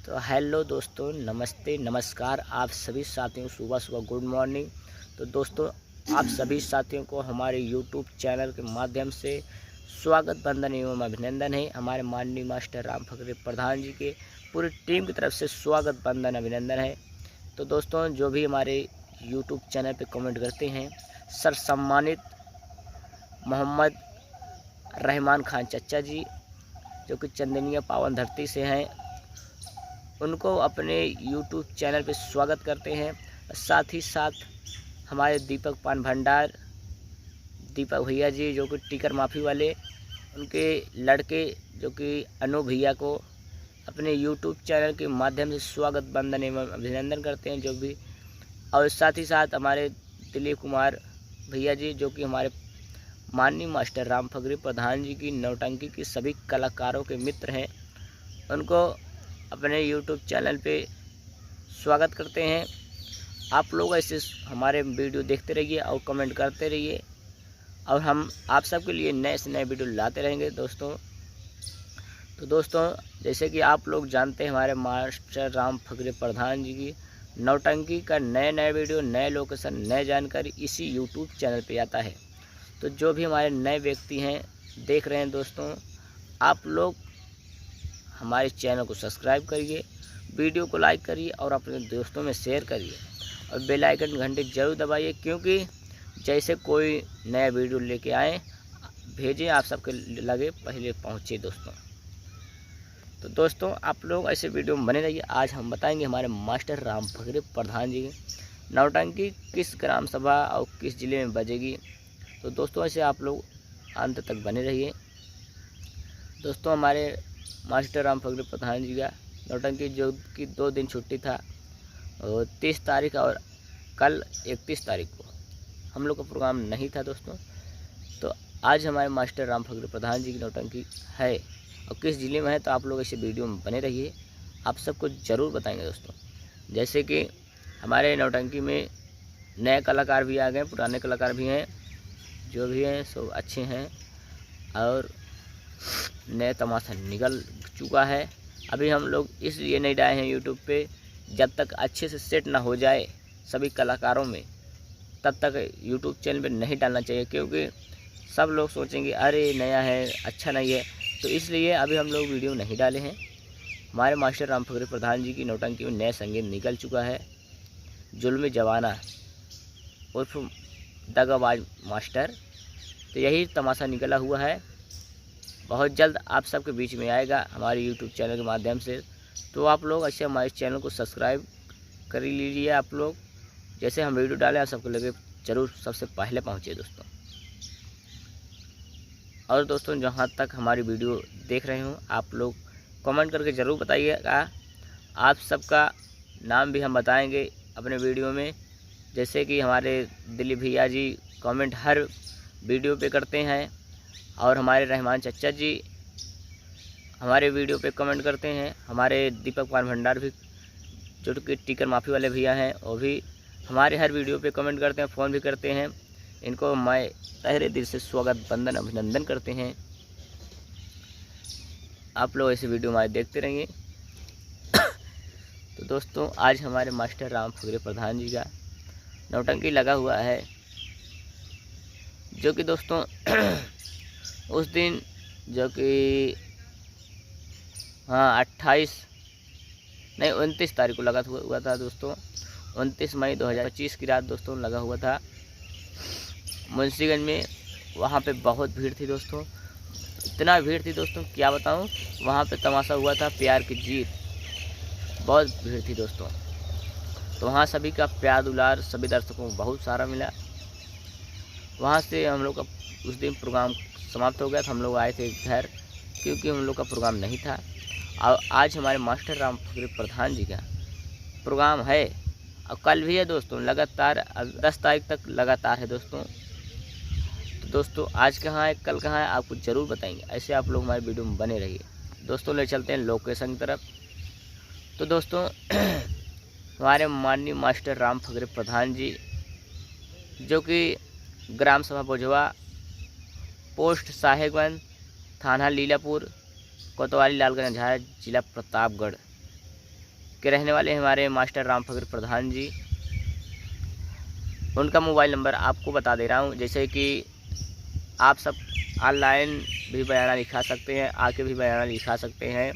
तो हेलो दोस्तों, नमस्ते नमस्कार आप सभी साथियों, सुबह सुबह गुड मॉर्निंग। तो दोस्तों, आप सभी साथियों को हमारे यूट्यूब चैनल के माध्यम से स्वागत, वंदन एवं अभिनंदन है। हमारे माननीय मास्टर राम फकरे प्रधान जी के पूरी टीम की तरफ से स्वागत, वंदन अभिनंदन है। तो दोस्तों, जो भी हमारे यूट्यूब चैनल पे कमेंट करते हैं, सर सम्मानित मोहम्मद रहमान खान चच्चा जी, जो कि चंदनिया पावन धरती से हैं, उनको अपने यूट्यूब चैनल पे स्वागत करते हैं। साथ ही साथ हमारे दीपक पान भंडार, दीपक भैया जी, जो कि टिकर माफ़ी वाले, उनके लड़के जो कि अनु भैया को अपने यूट्यूब चैनल के माध्यम से स्वागत, वंदन एवं अभिनंदन करते हैं जो भी। और साथ ही साथ हमारे दिलीप कुमार भैया जी, जो कि हमारे माननीय मास्टर राम फकरे प्रधान जी की नौटंकी के सभी कलाकारों के मित्र हैं, उनको अपने यूट्यूब चैनल पे स्वागत करते हैं। आप लोग ऐसे हमारे वीडियो देखते रहिए और कमेंट करते रहिए, और हम आप सबके लिए नए से नए वीडियो लाते रहेंगे दोस्तों। तो दोस्तों, जैसे कि आप लोग जानते हैं, हमारे मास्टर राम फकरे प्रधान जी की नौटंकी का नए नए वीडियो, नए लोकेशन, नए जानकारी इसी यूट्यूब चैनल पे आता है। तो जो भी हमारे नए व्यक्ति हैं, देख रहे हैं दोस्तों, आप लोग हमारे चैनल को सब्सक्राइब करिए, वीडियो को लाइक करिए और अपने दोस्तों में शेयर करिए, और बेल आइकन घंटे जरूर दबाइए, क्योंकि जैसे कोई नया वीडियो लेके आए भेजें, आप सबके लगे पहले पहुँचे दोस्तों। तो दोस्तों, आप लोग ऐसे वीडियो में बने रहिए। आज हम बताएंगे हमारे मास्टर राम फकरे प्रधान जी की नौटंकी किस ग्राम सभा और किस ज़िले में बजेगी। तो दोस्तों, ऐसे आप लोग अंत तक बने रहिए। दोस्तों, हमारे मास्टर राम फकरे प्रधान जी का नौटंकी, जो कि 2 दिन छुट्टी था, और 30 तारीख और कल 31 तारीख को हम लोग का प्रोग्राम नहीं था दोस्तों। तो आज हमारे मास्टर राम फकरे प्रधान जी की नौटंकी है और किस ज़िले में है, तो आप लोग ऐसे वीडियो में बने रहिए, आप सबको ज़रूर बताएंगे दोस्तों। जैसे कि हमारे नौटंकी में नए कलाकार भी आ गए, पुराने कलाकार भी हैं, जो भी हैं सब अच्छे हैं, और नए तमाशा निकल चुका है। अभी हम लोग इसलिए नहीं डाले हैं यूट्यूब पे, जब तक अच्छे से सेट ना हो जाए सभी कलाकारों में, तब तक यूट्यूब चैनल पे नहीं डालना चाहिए, क्योंकि सब लोग सोचेंगे अरे नया है, अच्छा नहीं है। तो इसलिए अभी हम लोग वीडियो नहीं डाले हैं। हमारे मास्टर राम फकरे प्रधान जी की नौटंकी में नया संगीत निकल चुका है, जुल्म जवाना उर्फ दगाबाज मास्टर। तो यही तमाशा निकला हुआ है, बहुत जल्द आप सबके बीच में आएगा हमारे यूट्यूब चैनल के माध्यम से। तो आप लोग ऐसे हमारे चैनल को सब्सक्राइब कर लीजिए। आप लोग जैसे हम वीडियो डालें, आप सबको लगे ज़रूर सबसे पहले पहुँचे दोस्तों। और दोस्तों, जहाँ तक हमारी वीडियो देख रहे हो, आप लोग कमेंट करके ज़रूर बताइएगा। आप सबका नाम भी हम बताएंगे अपने वीडियो में। जैसे कि हमारे दिलीप भैया जी कमेंट हर वीडियो पे करते हैं, और हमारे रहमान चच्चा जी हमारे वीडियो पे कमेंट करते हैं। हमारे दीपक पान भंडार भी, जो कि टिकर माफ़ी वाले भैया हैं, वो भी हमारे हर वीडियो पे कमेंट करते हैं, फ़ोन भी करते हैं। इनको मैं तहे दिल से स्वागत, वंदन अभिनंदन करते हैं। आप लोग ऐसे वीडियो हमारे देखते रहिए। तो दोस्तों, आज हमारे मास्टर राम फकरे प्रधान जी का नौटंकी लगा हुआ है, जो कि दोस्तों उस दिन, जो कि 29 तारीख को लगा हुआ था दोस्तों। 29 मई 2025 की रात दोस्तों लगा हुआ था मुंशीगंज में। वहाँ पे बहुत भीड़ थी दोस्तों, इतना भीड़ थी दोस्तों क्या बताऊँ। वहाँ पे तमाशा हुआ था प्यार की जीत, बहुत भीड़ थी दोस्तों। तो वहाँ सभी का प्यार दुलार सभी दर्शकों को बहुत सारा मिला। वहाँ से हम लोग का उस दिन प्रोग्राम समाप्त हो गया था। हम लोग आए थे घर, क्योंकि हम लोग का प्रोग्राम नहीं था। और आज हमारे मास्टर राम फकरे प्रधान जी का प्रोग्राम है, और कल भी है दोस्तों, लगातार 10 तारीख तक लगातार है दोस्तों। तो दोस्तों, आज कहाँ है, कल कहाँ है, आपको ज़रूर बताएंगे। ऐसे आप लोग हमारे वीडियो में बने रहिए दोस्तों। ले चलते हैं लोकेशन की तरफ। तो दोस्तों हमारे माननीय मास्टर राम फकरे प्रधान जी, जो कि ग्राम सभा बोझवा, पोस्ट साहेबगंज, थाना लीलापुर, कोतवाली लालगंज, जिला प्रतापगढ़, के रहने वाले हमारे मास्टर राम फकीर प्रधान जी। उनका मोबाइल नंबर आपको बता दे रहा हूँ, जैसे कि आप सब ऑनलाइन भी बयाना लिखा सकते हैं, आके भी बयाना लिखा सकते हैं।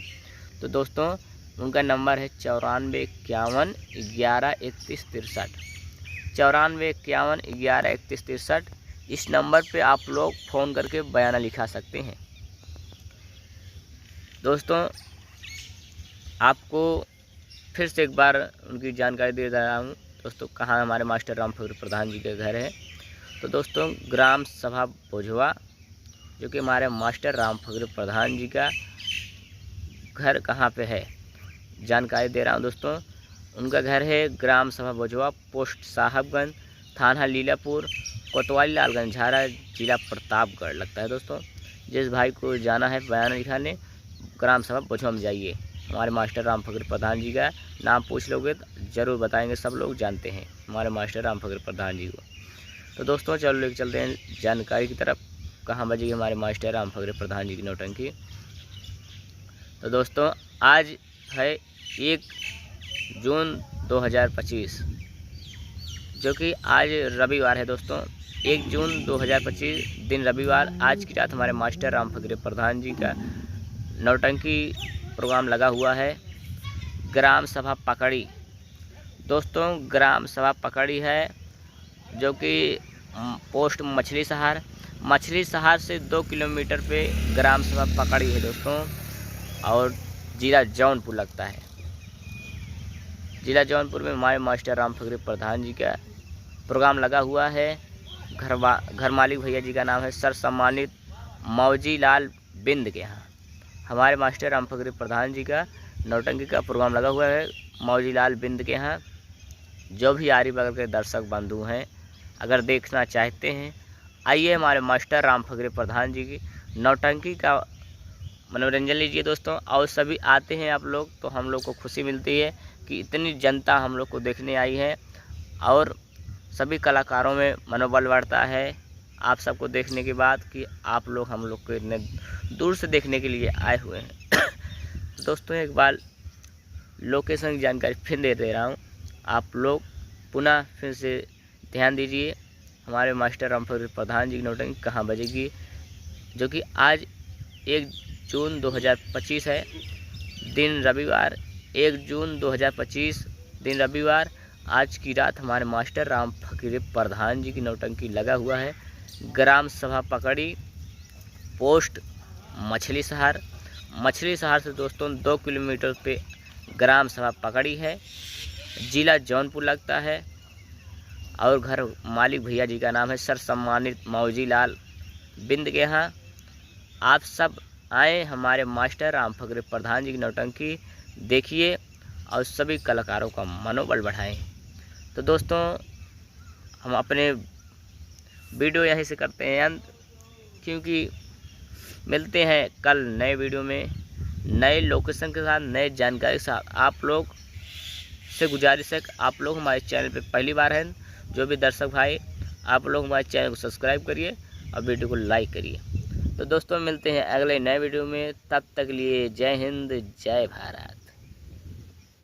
तो दोस्तों उनका नंबर है 9451113163, 9451113163। इस नंबर पे आप लोग फ़ोन करके बयाना लिखा सकते हैं। दोस्तों आपको फिर से एक बार उनकी जानकारी दे रहा हूँ। दोस्तों कहाँ हमारे मास्टर राम फकीर प्रधान जी के घर है, तो दोस्तों ग्राम सभा बोझवा, जो कि हमारे मास्टर राम फकीर प्रधान जी का घर कहाँ पे है जानकारी दे रहा हूँ। दोस्तों उनका घर है ग्राम सभा बोझवा, पोस्ट साहबगंज, थाना लीलापुर, कोतवाली लालगंज झारा, जिला प्रतापगढ़ लगता है। दोस्तों जिस भाई को जाना है बयान लिखाने, ग्राम सभा बोझवा में जाइए। हमारे मास्टर राम फकीर प्रधान जी का नाम पूछ लोगे तो ज़रूर बताएंगे, सब लोग जानते हैं हमारे मास्टर राम फकीर प्रधान जी को। तो दोस्तों चलो लेकर चलते हैं जानकारी की तरफ, कहाँ बजेगी हमारे मास्टर राम फकीर प्रधान जी की नौटंकी। तो दोस्तों आज है 1 जून 2025, जो कि आज रविवार है। दोस्तों 1 जून 2025 दिन रविवार, आज की रात हमारे मास्टर राम फकीर प्रधान जी का नौटंकी प्रोग्राम लगा हुआ है ग्राम सभा पकड़ी। दोस्तों ग्राम सभा पकड़ी है, जो कि पोस्ट मछली शहर से 2 किलोमीटर पे ग्राम सभा पकड़ी है दोस्तों, और जिला जौनपुर लगता है। जिला जौनपुर में हमारे मास्टर राम फकीर प्रधान जी का प्रोग्राम लगा हुआ है। घर मालिक भैया जी का नाम है सर सम्मानित मौजी लाल बिंद के यहाँ। हमारे मास्टर राम फकीर प्रधान जी का नौटंकी का प्रोग्राम लगा हुआ है मौजी लाल बिंद के यहाँ। जो भी आरी बगल के दर्शक बंधु हैं, अगर देखना चाहते हैं, आइए हमारे मास्टर राम फकीर प्रधान जी की नौटंकी का मनोरंजन लीजिए दोस्तों। और सभी आते हैं आप लोग तो हम लोग को खुशी मिलती है कि इतनी जनता हम लोग को देखने आई है, और सभी कलाकारों में मनोबल बढ़ता है आप सबको देखने के बाद कि आप लोग हम लोग को इतने दूर से देखने के लिए आए हुए हैं। तो दोस्तों एक बार लोकेशन की जानकारी फिर दे रहा हूँ, आप लोग पुनः फिर से ध्यान दीजिए। हमारे मास्टर राम फकीर प्रधान जी की नौटंकी कहाँ बजेगी, जो कि आज 1 जून 2025 है, दिन रविवार। 1 जून 2025 दिन रविवार, आज की रात हमारे मास्टर राम फकीर प्रधान जी की नौटंकी लगा हुआ है ग्राम सभा पकड़ी, पोस्ट मछली शहर से दोस्तों 2 किलोमीटर पे ग्राम सभा पकड़ी है, जिला जौनपुर लगता है। और घर मालिक भैया जी का नाम है सर सम्मानित मौजी लाल बिंद के यहाँ। आप सब आए हमारे मास्टर राम फकीर प्रधान जी की नौटंकी देखिए और सभी कलाकारों का मनोबल बढ़ाएं। तो दोस्तों हम अपने वीडियो यहीं से करते हैं अंत, क्योंकि मिलते हैं कल नए वीडियो में नए लोकेशन के साथ, नए जानकारी के साथ। आप लोग से गुजारिश है कि आप लोग हमारे चैनल पे पहली बार हैं, जो भी दर्शक भाई, आप लोग हमारे चैनल को सब्सक्राइब करिए और वीडियो को लाइक करिए। तो दोस्तों मिलते हैं अगले नए वीडियो में, तब तक लिए जय हिंद जय भारत।